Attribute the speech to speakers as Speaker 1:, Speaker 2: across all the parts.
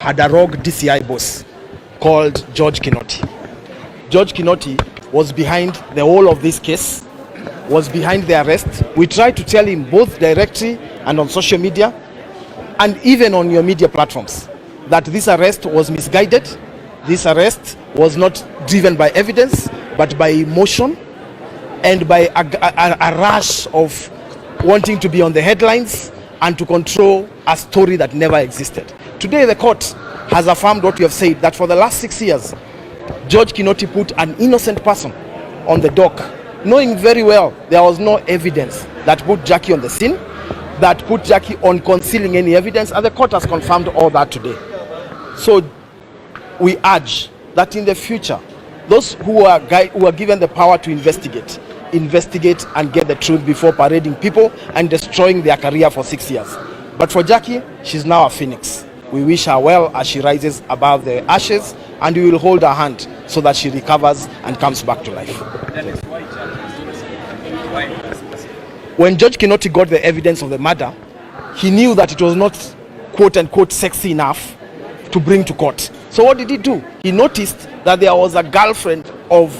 Speaker 1: had a rogue DCI boss called George Kinoti. George Kinoti was behind the whole of this case, was behind the arrest. We tried to tell him both directly and on social media and even on your media platforms that this arrest was misguided. This arrest was not driven by evidence but by emotion and by a rush of wanting to be on the headlines and to control a story that never existed. Today the court has affirmed what we have said, that for the last 6 years George Kinoti put an innocent person on the dock, knowing very well there was no evidence that put Jacque on the scene, that put Jacque on concealing any evidence, and the court has confirmed all that today. So we urge that in the future, those who are given the power to investigate and get the truth before parading people and destroying their career for 6 years. But for Jacque, she's now a phoenix. We wish her well as she rises above the ashes, and we will hold her hand so that she recovers and comes back to life. When George Kinoti got the evidence of the murder, he knew that it was not quote-unquote sexy enough to bring to court. So what did he do? He noticed that there was a girlfriend of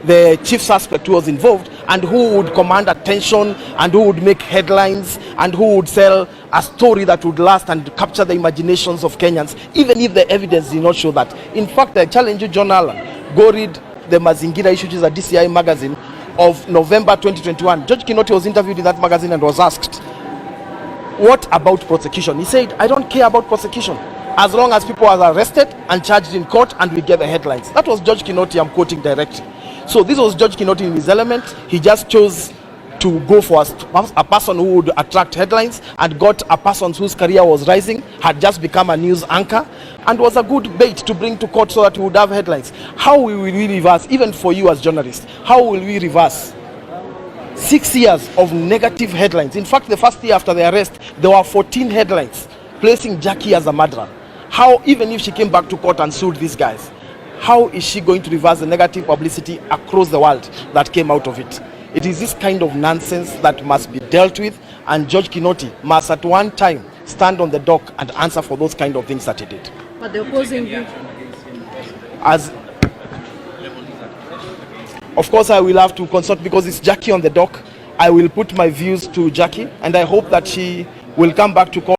Speaker 1: the chief suspect who was involved and who would command attention and who would make headlines and who would sell a story that would last and capture the imaginations of Kenyans, even if the evidence did not show that. In fact, I challenge you, John Allen, go read the Mazingira Issue, which is a DCI magazine of November 2021. George Kinoti was interviewed in that magazine and was asked, what about prosecution? He said, I don't care about prosecution as long as people are arrested and charged in court and we get the headlines. That was George Kinoti, I'm quoting directly. So this was George Kinoti in his element. He just chose to go for a person who would attract headlines and got a person whose career was rising, had just become a news anchor, and was a good bait to bring to court so that he would have headlines. How will we reverse, even for you as journalists, how will we reverse 6 years of negative headlines? In fact, the first year after the arrest, there were 14 headlines placing Jacque as a murderer. How, even if she came back to court and sued these guys, how is she going to reverse the negative publicity across the world that came out of it? It is this kind of nonsense that must be dealt with, and George Kinoti must at one time stand on the dock and answer for those kind of things that he did.
Speaker 2: But the opposing view?
Speaker 1: Of course, I will have to consult because it's Jacque on the dock. I will put my views to Jacque, and I hope that she will come back to court.